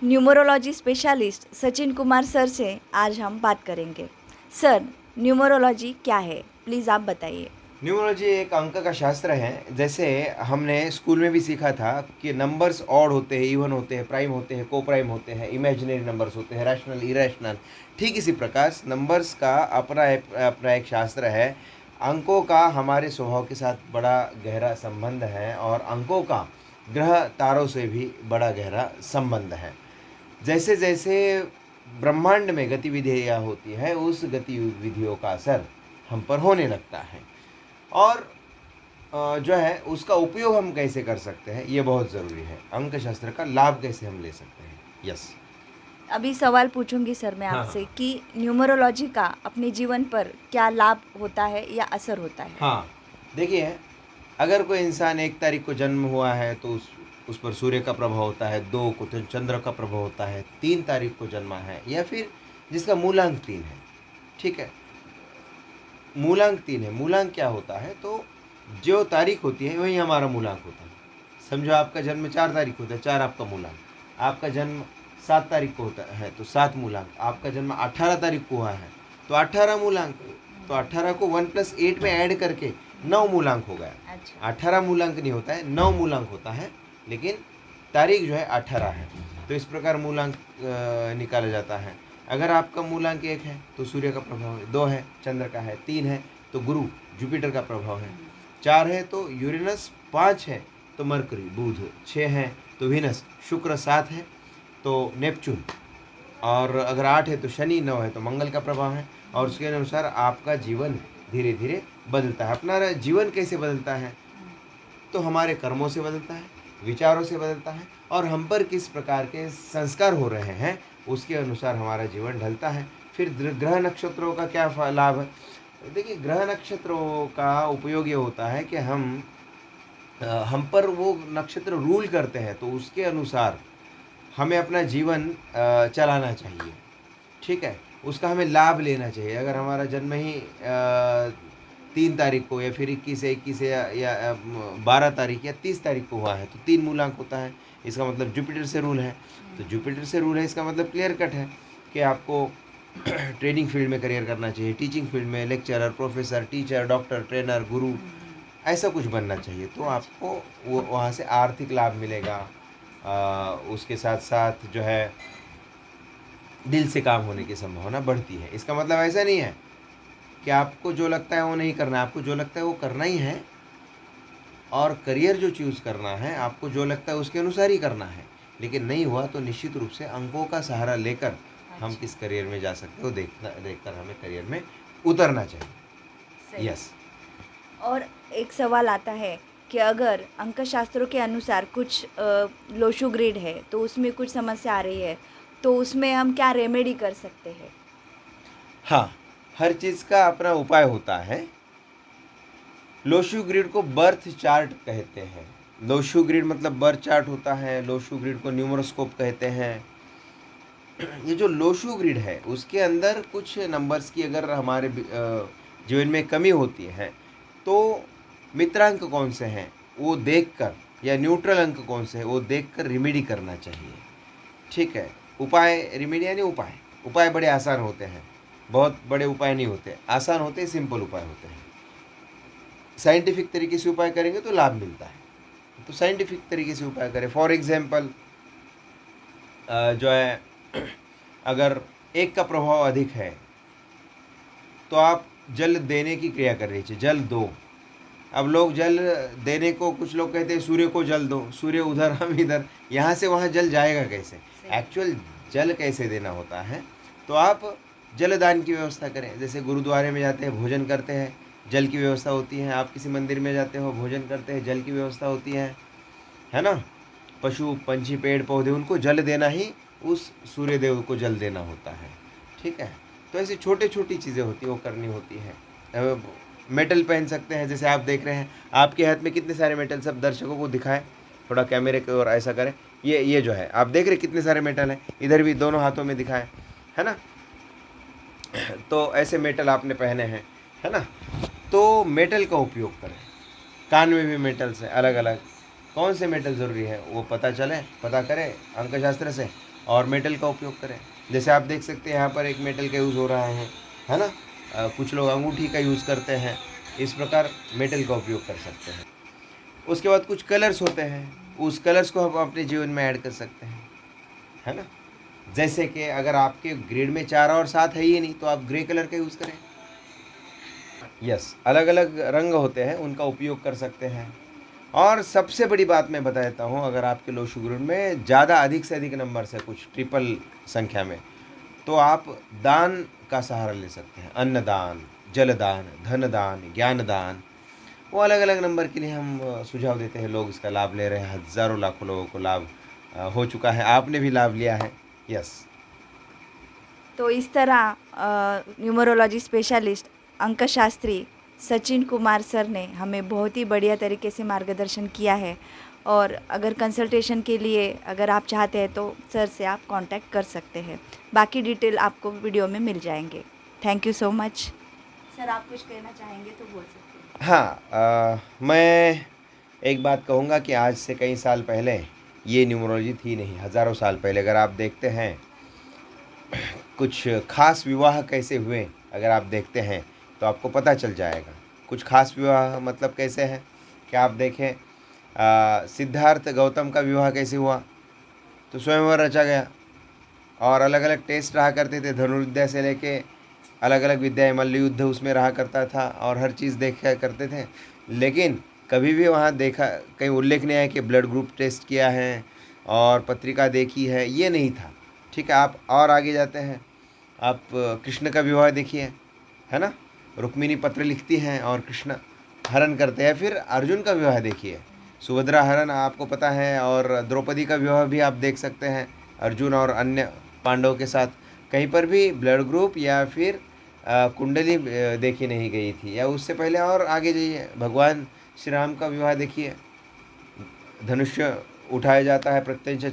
Numerology specialist Sachin Kumar sir से आज हम बात करेंगे। सर, न्यूमरोलॉजी क्या है? प्लीज़ आप बताइए। न्यूमरोलॉजी एक अंक का शास्त्र है। जैसे हमने स्कूल में भी सीखा था कि नंबर्स ऑड होते हैं, इवन होते हैं, प्राइम होते हैं, को प्राइम होते हैं, इमेजिनरी नंबर्स होते हैं, रैशनल, इरेशनल। ठीक इसी प्रकार नंबर्स का अपना एक शास्त्र है। अंकों का हमारे स्वभाव के साथ बड़ा गहरा संबंध है और अंकों का ग्रह तारों से भी बड़ा गहरा संबंध है। जैसे जैसे ब्रह्मांड में गतिविधियाँ होती है, उस गतिविधियों का असर हम पर होने लगता है और जो है उसका उपयोग हम कैसे कर सकते हैं, ये बहुत ज़रूरी है। अंक शास्त्र का लाभ कैसे हम ले सकते हैं। यस। अभी सवाल पूछूंगी सर मैं हाँ आपसे हाँ कि न्यूमरोलॉजी का अपने जीवन पर क्या लाभ होता है या असर होता है? हाँ। देखिए, अगर कोई इंसान 1 तारीख को जन्म हुआ है तो उस पर सूर्य का प्रभाव होता है, 2 को तो चंद्र का प्रभाव होता है, 3 तारीख को जन्मा है या फिर जिसका मूलांक 3 है। ठीक है, मूलांक 3 है। मूलांक क्या होता है, तो जो तारीख होती है वही हमारा मूलांक होता है। समझो आपका जन्म 4 तारीख को होता है, 4 आपका मूलांक। आपका जन्म 7 तारीख को होता है तो 7 मूलांक। आपका जन्म 18 तारीख को हुआ है तो 18 मूलांक। तो 18 को 1+8 में ऐड करके 9 मूलांक हो गया। अच्छा। 18 मूलांक नहीं होता है, 9 मूलांक होता है, लेकिन तारीख जो है 18 है। तो इस प्रकार मूलांक निकाला जाता है। अगर आपका मूलांक 1 है तो सूर्य का प्रभाव है, 2 है चंद्र का है, 3 है तो गुरु जुपिटर का प्रभाव है, 4 है तो यूरेनस, 5 है तो मरकरी बुध, 6 है तो विनस शुक्र, 7 है तो नेपच्यून, और अगर 8 है तो शनि, 9 है तो मंगल का प्रभाव है। और उसके अनुसार आपका जीवन धीरे धीरे बदलता है। अपना जीवन कैसे बदलता है, तो हमारे कर्मों से बदलता है, विचारों से बदलता है और हम पर किस प्रकार के संस्कार हो रहे हैं उसके अनुसार हमारा जीवन ढलता है। फिर ग्रह नक्षत्रों का क्या लाभ है। देखिए, ग्रह नक्षत्रों का उपयोग ये होता है कि हम पर वो नक्षत्र रूल करते हैं तो उसके अनुसार हमें अपना जीवन चलाना चाहिए। ठीक है, उसका हमें लाभ लेना चाहिए। अगर हमारा जन्म ही 3 तारीख को या फिर 21 या 12 तारीख या 30 तारीख को हुआ है तो 3 मूलांक होता है, इसका मतलब जुपिटर से रूल है। तो जुपिटर से रूल है, इसका मतलब क्लियर कट है कि आपको ट्रेनिंग फील्ड में करियर करना चाहिए, टीचिंग फील्ड में lecturer, professor, teacher, doctor, trainer, गुरु, ऐसा कुछ बनना चाहिए। तो आपको वो वहाँ से आर्थिक लाभ मिलेगा। उसके साथ साथ जो है दिल से काम होने की संभावना बढ़ती है। इसका मतलब ऐसा नहीं है कि आपको जो लगता है वो नहीं करना है, आपको जो लगता है वो करना ही है। और करियर जो चूज़ करना है, आपको जो लगता है उसके अनुसार ही करना है। लेकिन नहीं हुआ तो निश्चित रूप से अंकों का सहारा लेकर हम किस करियर में जा सकते हो देखकर हमें करियर में उतरना चाहिए। सही। यस। और एक सवाल आता है कि अगर अंकशास्त्रों के अनुसार कुछ लोशु ग्रिड है तो उसमें कुछ समस्या आ रही है, तो उसमें हम क्या रेमेडी कर सकते हैं? हाँ, हर चीज़ का अपना उपाय होता है। लोशु ग्रिड को बर्थ चार्ट कहते हैं। लोशु ग्रिड मतलब बर्थ चार्ट होता है। लोशु ग्रिड को न्यूमरोस्कोप कहते हैं। ये जो लोशु ग्रिड है उसके अंदर कुछ नंबर्स की अगर हमारे जीवन में कमी होती है तो मित्रांक कौन से हैं वो देखकर, या न्यूट्रल अंक कौन से हैं वो देखकर रिमेडी करना चाहिए। ठीक है, उपाय, रिमेडी यानी उपाय। उपाय बड़े आसान होते हैं, बहुत बड़े उपाय नहीं होते, आसान होते हैं, सिंपल उपाय होते हैं। साइंटिफिक तरीके से उपाय करेंगे तो लाभ मिलता है, तो साइंटिफिक तरीके से उपाय करें। फॉर एग्जाम्पल जो है अगर 1 का प्रभाव अधिक है तो आप जल देने की क्रिया करनी चाहिए, जल दो। अब लोग जल देने को, कुछ लोग कहते हैं सूर्य को जल दो, सूर्य उधर हम इधर, यहाँ से वहाँ जल जाएगा कैसे। एक्चुअल जल कैसे देना होता है, तो आप जलदान की व्यवस्था करें। जैसे गुरुद्वारे में जाते हैं, भोजन करते हैं, जल की व्यवस्था होती है। आप किसी मंदिर में जाते हो, भोजन करते हैं, जल की व्यवस्था होती है ना। पशु पक्षी पेड़ पौधे, उनको जल देना ही उस सूर्य देव को जल देना होता है। ठीक है, तो ऐसी छोटी छोटी चीज़ें होती है वो करनी होती है। मेटल पहन सकते हैं, जैसे आप देख रहे हैं आपके हाथ में कितने सारे मेटल, सब दर्शकों को दिखाएं, थोड़ा कैमरे की ओर ऐसा करें। ये जो है आप देख रहे हैं कितने सारे मेटल हैं, इधर भी दोनों हाथों में दिखाएं, है ना। तो ऐसे मेटल आपने पहने हैं, है ना। तो मेटल का उपयोग करें। कान में भी मेटल्स हैं अलग अलग, कौन से मेटल ज़रूरी है वो पता चले, पता करें अंकशास्त्र से, और मेटल का उपयोग करें। जैसे आप देख सकते हैं यहाँ पर एक मेटल का यूज़ हो रहा है ना। कुछ लोग अंगूठी का यूज़ करते हैं। इस प्रकार मेटल का उपयोग कर सकते हैं। उसके बाद कुछ कलर्स होते हैं, उस कलर्स को हम अपने जीवन में ऐड कर सकते हैं, है ना। जैसे कि अगर आपके ग्रेड में 4 और 7 है ही नहीं तो आप ग्रे कलर का यूज़ करें। यस, अलग अलग रंग होते हैं, उनका उपयोग कर सकते हैं। और सबसे बड़ी बात मैं बता देता हूँ, अगर आपके लो शुगर में ज़्यादा अधिक से अधिक नंबर है, कुछ ट्रिपल संख्या में, तो आप दान का सहारा ले सकते हैं। अन्नदान, जलदान, धनदान, ज्ञानदान, वो अलग अलग नंबर के लिए हम सुझाव देते हैं। लोग इसका लाभ ले रहे हैं, हज़ारों लाखों लोगों को लाभ हो चुका है, आपने भी लाभ लिया है। यस। तो इस तरह न्यूमरोलॉजी स्पेशलिस्ट अंकशास्त्री सचिन कुमार सर ने हमें बहुत ही बढ़िया तरीके से मार्गदर्शन किया है। और अगर कंसल्टेशन के लिए अगर आप चाहते हैं तो सर से आप कांटेक्ट कर सकते हैं। बाकी डिटेल आपको वीडियो में मिल जाएंगे। Thank you so much. Sir आप कुछ कहना चाहेंगे तो बोल सकते हैं। हाँ, मैं एक बात कहूँगा कि आज से कई साल पहले ये न्यूमरोलॉजी थी नहीं। हज़ारों साल पहले अगर आप देखते हैं कुछ खास विवाह कैसे हुए, अगर आप देखते हैं तो आपको पता चल जाएगा। कुछ खास विवाह मतलब कैसे हैं कि आप देखें, सिद्धार्थ गौतम का विवाह कैसे हुआ, तो स्वयंवर रचा गया और अलग अलग टेस्ट रहा करते थे। धनुर्विद्या से लेके अलग अलग विद्याएं, मल्ल युद्ध उसमें रहा करता था और हर चीज़ देखा करते थे। लेकिन कभी भी वहाँ देखा कहीं उल्लेख नहीं है कि ब्लड ग्रुप टेस्ट किया है और पत्रिका देखी है, ये नहीं था। ठीक है, आप और आगे जाते हैं, आप कृष्ण का विवाह देखिए, है ना। रुक्मिणी पत्र लिखती हैं और कृष्ण हरण करते हैं। फिर अर्जुन का विवाह देखिए, सुभद्रा हरण आपको पता है, और द्रौपदी का विवाह भी आप देख सकते हैं अर्जुन और अन्य पांडवों के साथ। कहीं पर भी ब्लड ग्रुप या फिर कुंडली देखी नहीं गई थी। या उससे पहले और आगे जाइए, भगवान श्री राम का विवाह देखिए, धनुष्य उठाया जाता है, प्रत्यंच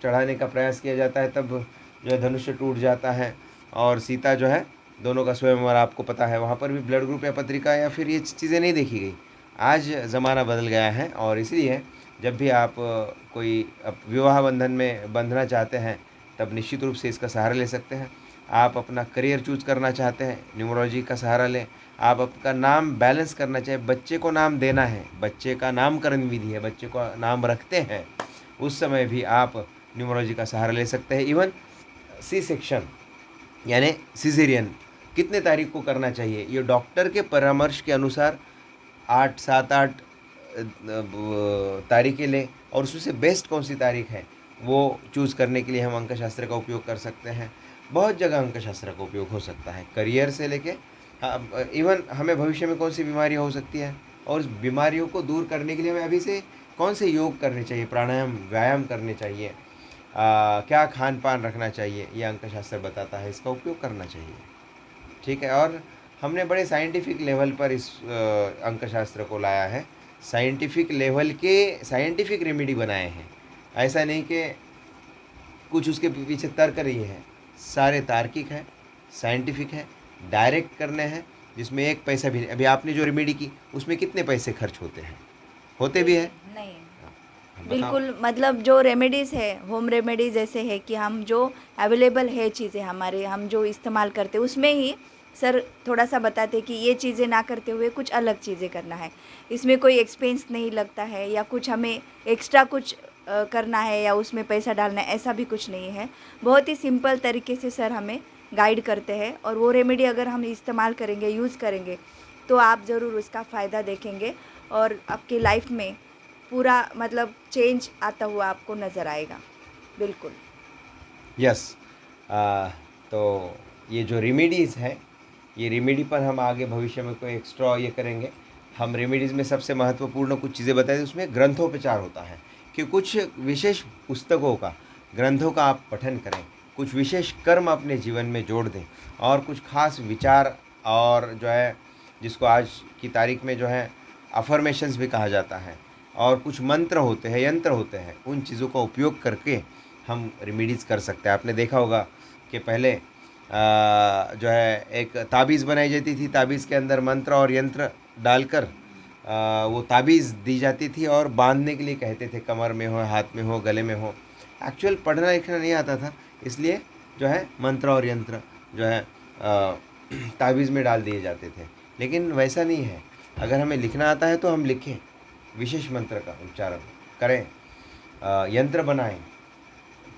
चढ़ाने का प्रयास किया जाता है, तब जो है धनुष्य टूट जाता है और सीता जो है, दोनों का स्वयंवर आपको पता है। वहाँ पर भी ब्लड ग्रुप या पत्रिका या फिर ये चीज़ें नहीं देखी गई। आज ज़माना बदल गया है और इसलिए जब भी आप कोई विवाह बंधन में बंधना चाहते हैं तब निश्चित रूप से इसका सहारा ले सकते हैं। आप अपना करियर चूज करना चाहते हैं, न्यूमरोलॉजी का सहारा लें। आप आपका नाम बैलेंस करना चाहिए, बच्चे को नाम देना है, बच्चे का नामकरण विधि है, बच्चे को नाम रखते हैं, उस समय भी आप न्यूमरोलॉजी का सहारा ले सकते हैं। इवन सी सेक्शन यानी सिजेरियन कितने तारीख को करना चाहिए, ये डॉक्टर के परामर्श के अनुसार 8, 7, 8 तारीखें लें और उसमें से बेस्ट कौन सी तारीख है वो चूज़ करने के लिए हम अंकशास्त्र का उपयोग कर सकते हैं। बहुत जगह अंकशास्त्र का उपयोग हो सकता है, करियर से लेके इवन हमें भविष्य में कौन सी बीमारी हो सकती है और उस बीमारियों को दूर करने के लिए हमें अभी से कौन से योग करने चाहिए, प्राणायाम व्यायाम करने चाहिए, क्या खान पान रखना चाहिए, ये अंकशास्त्र बताता है, इसका उपयोग करना चाहिए। ठीक है, और हमने बड़े साइंटिफिक लेवल पर इस अंकशास्त्र को लाया है। साइंटिफिक लेवल के साइंटिफिक रेमेडी बनाए हैं। ऐसा नहीं कि कुछ उसके पीछे तर्क नहीं है, सारे तार्किक हैं, साइंटिफिक हैं, डायरेक्ट करने हैं, जिसमें एक पैसा भी नहीं। अभी आपने जो रेमेडी की उसमें कितने पैसे खर्च होते हैं, होते भी हैं? नहीं, बताओ। बिल्कुल। मतलब जो रेमेडीज़ है, होम रेमेडीज़ ऐसे है कि हम जो अवेलेबल है चीज़ें हमारे, हम जो इस्तेमाल करते उसमें ही सर थोड़ा सा बताते कि ये चीज़ें ना करते हुए कुछ अलग चीज़ें करना है। इसमें कोई एक्सपेंस नहीं लगता है या कुछ हमें एक्स्ट्रा कुछ करना है या उसमें पैसा डालना है, ऐसा भी कुछ नहीं है। बहुत ही सिंपल तरीके से सर हमें गाइड करते हैं और वो रेमेडी अगर हम इस्तेमाल करेंगे, यूज़ करेंगे, तो आप ज़रूर उसका फ़ायदा देखेंगे और आपकी लाइफ में पूरा मतलब चेंज आता हुआ आपको नज़र आएगा। बिल्कुल। यस। तो ये जो रेमेडीज़ है, ये रेमेडी पर हम आगे भविष्य में कोई एक्स्ट्रा ये करेंगे। हम रेमेडीज़ में सबसे महत्वपूर्ण कुछ चीज़ें बताएं, उसमें ग्रंथोपचार होता है कि कुछ विशेष पुस्तकों का, ग्रंथों का आप पठन करें, कुछ विशेष कर्म अपने जीवन में जोड़ दें और कुछ खास विचार, और जो है जिसको आज की तारीख में जो है अफर्मेशंस भी कहा जाता है, और कुछ मंत्र होते हैं, यंत्र होते हैं, उन चीज़ों का उपयोग करके हम रेमेडीज़ कर सकते हैं। आपने देखा होगा कि पहले जो है एक ताबीज़ बनाई जाती थी, ताबीज़ के अंदर मंत्र और यंत्र डालकर वो ताबीज़ दी जाती थी और बांधने के लिए कहते थे, कमर में हो, हाथ में हो, गले में हो। एक्चुअल पढ़ना लिखना नहीं आता था, इसलिए जो है मंत्र और यंत्र जो है ताबीज़ में डाल दिए जाते थे। लेकिन वैसा नहीं है, अगर हमें लिखना आता है तो हम लिखें, विशेष मंत्र का उच्चारण करें, यंत्र बनाएं,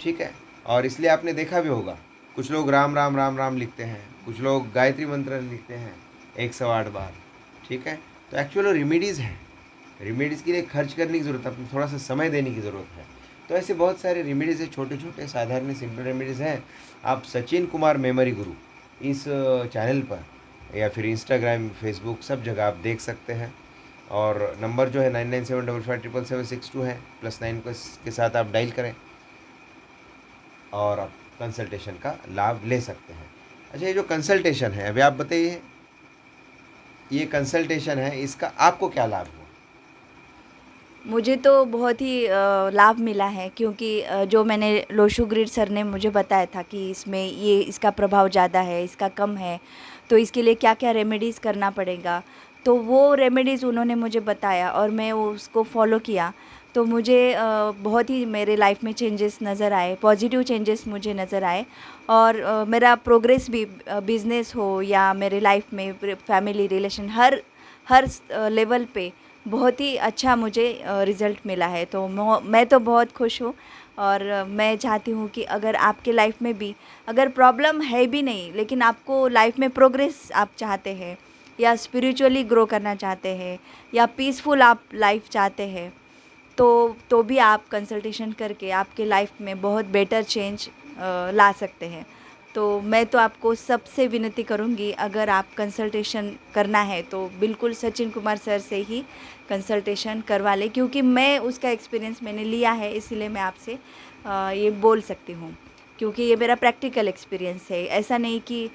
ठीक है। और इसलिए आपने देखा भी होगा, कुछ लोग राम राम राम राम लिखते हैं, कुछ लोग गायत्री मंत्र लिखते हैं 108 बार, ठीक है। तो एक्चुअल रेमेडीज़ हैं, रेमेडीज़ के लिए खर्च करने की ज़रूरत है, थोड़ा सा समय देने की ज़रूरत है। तो ऐसे बहुत सारे रेमेडीज़ है, छोटे छोटे साधारण सिंपल रेमेडीज़ हैं। आप सचिन कुमार मेमोरी गुरु इस चैनल पर या फिर इंस्टाग्राम, फेसबुक, सब जगह आप देख सकते हैं। और नंबर जो है 9975577762 है, +9 के साथ आप डायल करें और आप कंसल्टेशन का लाभ ले सकते हैं। अच्छा, ये जो कंसल्टेशन है, अभी आप बताइए, ये कंसल्टेशन है, इसका आपको क्या लाभ हुआ? मुझे तो बहुत ही लाभ मिला है, क्योंकि जो मैंने लोशू ग्रिड सर ने मुझे बताया था कि इसमें ये इसका प्रभाव ज़्यादा है, इसका कम है, तो इसके लिए क्या क्या रेमेडीज़ करना पड़ेगा, तो वो रेमेडीज़ उन्होंने मुझे बताया और मैं उसको फॉलो किया। तो मुझे बहुत ही मेरे लाइफ में चेंजेस नज़र आए, पॉजिटिव चेंजेस मुझे नज़र आए। और मेरा प्रोग्रेस भी, बिज़नेस हो या मेरे लाइफ में फैमिली रिलेशन, हर हर लेवल पे बहुत ही अच्छा मुझे रिज़ल्ट मिला है। तो मैं तो बहुत खुश हूँ। और मैं चाहती हूँ कि अगर आपके लाइफ में भी अगर प्रॉब्लम है भी नहीं, लेकिन आपको लाइफ में प्रोग्रेस आप चाहते हैं, या स्पिरिचुअली ग्रो करना चाहते हैं, या पीसफुल आप लाइफ चाहते हैं, तो भी आप कंसल्टेशन करके आपके लाइफ में बहुत बेटर चेंज ला सकते हैं। तो मैं तो आपको सबसे विनती करूँगी, अगर आप कंसल्टेशन करना है तो बिल्कुल सचिन कुमार सर से ही कंसल्टेशन करवा लें, क्योंकि मैं उसका एक्सपीरियंस मैंने लिया है, इसीलिए मैं आपसे ये बोल सकती हूँ। क्योंकि ये मेरा प्रैक्टिकल एक्सपीरियंस है, ऐसा नहीं कि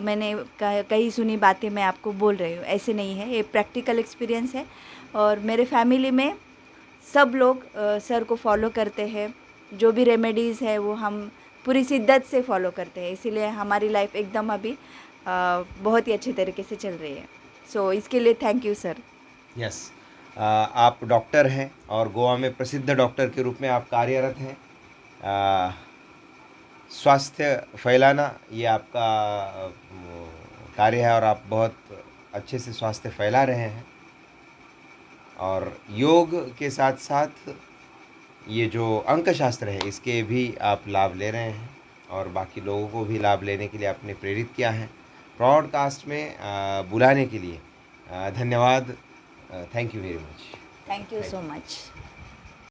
मैंने कहीं सुनी बातें मैं आपको बोल रही हूँ, ऐसे नहीं है, ये प्रैक्टिकल एक्सपीरियंस है। और मेरे फैमिली में सब लोग सर को फॉलो करते हैं, जो भी रेमेडीज़ है वो हम पूरी शिद्दत से फॉलो करते हैं, इसीलिए हमारी लाइफ एकदम अभी बहुत ही अच्छे तरीके से चल रही है। सो इसके लिए थैंक यू सर। यस, आप डॉक्टर हैं और गोवा में प्रसिद्ध डॉक्टर के रूप में आप कार्यरत हैं। स्वास्थ्य फैलाना ये आपका कार्य है और आप बहुत अच्छे से स्वास्थ्य फैला रहे हैं। और योग के साथ साथ ये जो अंकशास्त्र है, इसके भी आप लाभ ले रहे हैं और बाकी लोगों को भी लाभ लेने के लिए आपने प्रेरित किया है। ब्रॉडकास्ट में बुलाने के लिए धन्यवाद। Thank you very much. Thank you so much.